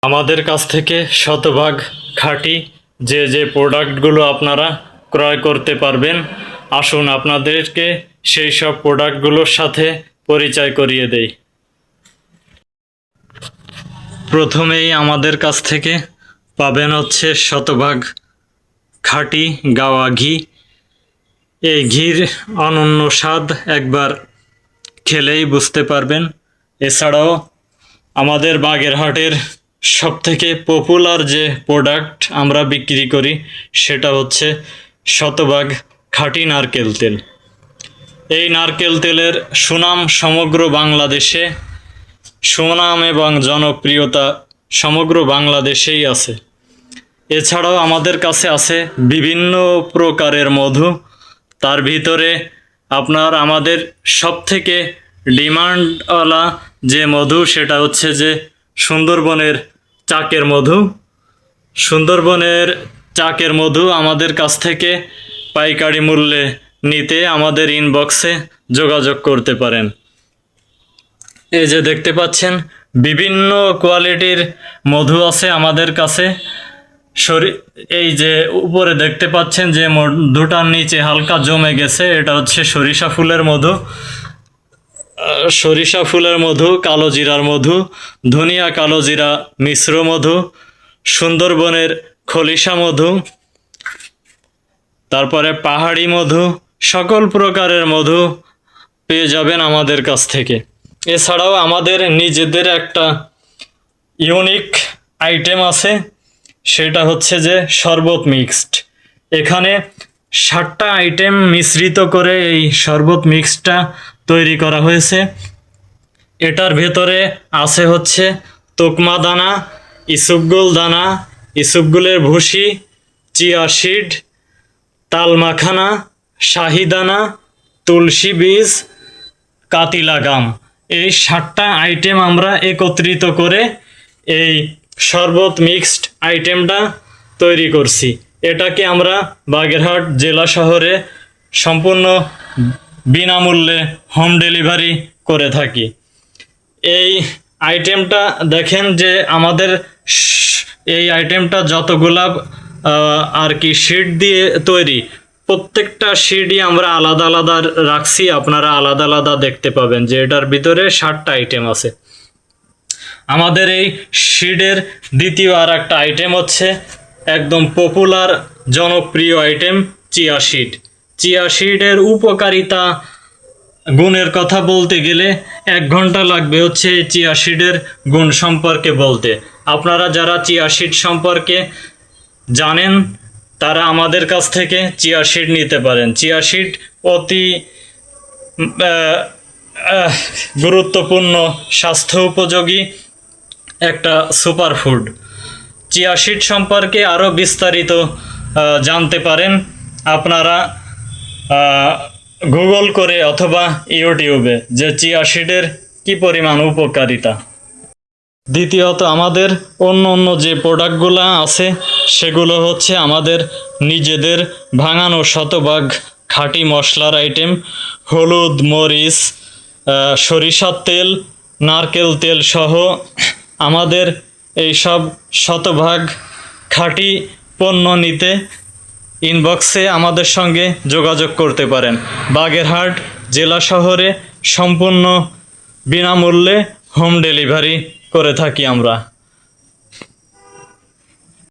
আমাদের কাছ থেকে শতভাগ খাঁটি যে প্রোডাক্টগুলো আপনারা ক্রয় করতে পারবেন, আসুন আপনাদেরকে সেই সব প্রোডাক্টগুলোর সাথে পরিচয় করিয়ে দেই। প্রথমেই আমাদের কাছ থেকে পাবেন হচ্ছে শতভাগ খাঁটি গাওয়া ঘি। এই ঘির অনন্য স্বাদ একবার খেলেই বুঝতে পারবেন। এছাড়াও আমাদের বাগেরহাটের সবথেকে পপুলার যে প্রোডাক্ট আমরা বিক্রি করি সেটা হচ্ছে শতভাগ খাঁটি নারকেল তেল। এই নারকেল তেলের সুনাম সমগ্র বাংলাদেশে, সুনাম এবং জনপ্রিয়তা সমগ্র বাংলাদেশেই আছে। এছাড়াও আমাদের কাছে আছে বিভিন্ন প্রকারের মধু। তার ভিতরে আমাদের সবথেকে ডিমান্ডওয়ালা যে মধু সেটা হচ্ছে যে সুন্দরবনের চাকের মধু। সুন্দরবনের চাকের মধু আমাদের কাছ থেকে পাইকারি মূল্যে নিতে আমাদের ইনবক্সে যোগাযোগ করতে পারেন। এই যে দেখতে পাচ্ছেন বিভিন্ন কোয়ালিটির মধু আছে আমাদের কাছে। এই যে উপরে দেখতে পাচ্ছেন যে মধুটার নিচে হালকা জমে গেছে, এটা হচ্ছে সরিষা ফুলের মধু। সরিষা ফুলের মধু, কালো জিরার মধু, ধনিয়া কালো জিরা মিশ্র মধু, সুন্দরবনের খলিশা মধু, তারপরে পাহাড়ি মধু, সকল প্রকারের মধু পেয়ে যাবেন আমাদের কাছ থেকে। এছাড়াও আমাদের নিজেদের একটা ইউনিক আইটেম আছে, সেটা হচ্ছে যে শরবত মিক্সড। এখানে 7টা আইটেম মিশ্রিত করে এই শরবত মিক্সডটা তৈরি করা হয়েছে। এটার ভেতরে আছে হচ্ছে তোকমা দানা, ইসবগুল দানা, ইসবগুলের ভুসি, চিয়া সিড, তাল মাখানা, শাহিদানা, তুলসী বীজ, কাতিলা গাম। এই 7টা আইটেম আমরা একত্রিত করে এই শরবত মিক্সড আইটেমটা তৈরি করছি। এটাকে আমরা বাগেরহাট জেলা শহরে সম্পূর্ণ বিনামূল্যে হোম ডেলিভারি করে থাকি। এই আইটেমটা দেখেন যে আমাদের এই আইটেমটা যতগুলা আর কি শিট দিয়ে তৈরি, প্রত্যেকটা শিটই আমরা আলাদা আলাদা রাখছি। আপনারা আলাদা আলাদা দেখতে পাবেন যে এটার ভিতরে 7টা আইটেম আছে। আমাদের এই শিটের দ্বিতীয় আর একটা আইটেম হচ্ছে একদম পপুলার জনপ্রিয় আইটেম চিয়া সিড। চিয়া সিডের উপকারিতা গুণের কথা বলতে গেলে 1 ঘন্টা লাগবে হচ্ছে চিয়া সিডের গুণ সম্পর্কে বলতে। আপনারা যারা চিয়া সিড সম্পর্কে জানেন তারা আমাদের কাছ থেকে চিয়া সিড নিতে পারেন। চিয়া সিড অতি গুরুত্বপূর্ণ স্বাস্থ্য উপযোগী একটা সুপারফুড। চিয়া সিড সম্পর্কে আরও বিস্তারিত জানতে পারেন আপনারা গুগল করে অথবা ইউটিউবে, যে চিয়া সিডের কী পরিমাণ উপকারিতা। দ্বিতীয়ত আমাদের অন্য যে প্রোডাক্টগুলো আছে সেগুলো হচ্ছে আমাদের নিজেদের ভাঙানো শতভাগ খাঁটি মশলার আইটেম। হলুদ, মরিচ, সরিষার তেল, নারকেল তেল সহ আমাদের এই সব শতভাগ খাঁটি পণ্য নিতে ইনবক্সে আমাদের সঙ্গে যোগাযোগ করতে পারেন। বাগেরহাট জেলা শহরে সম্পূর্ণ বিনামূল্যে হোম ডেলিভারি করে থাকি আমরা।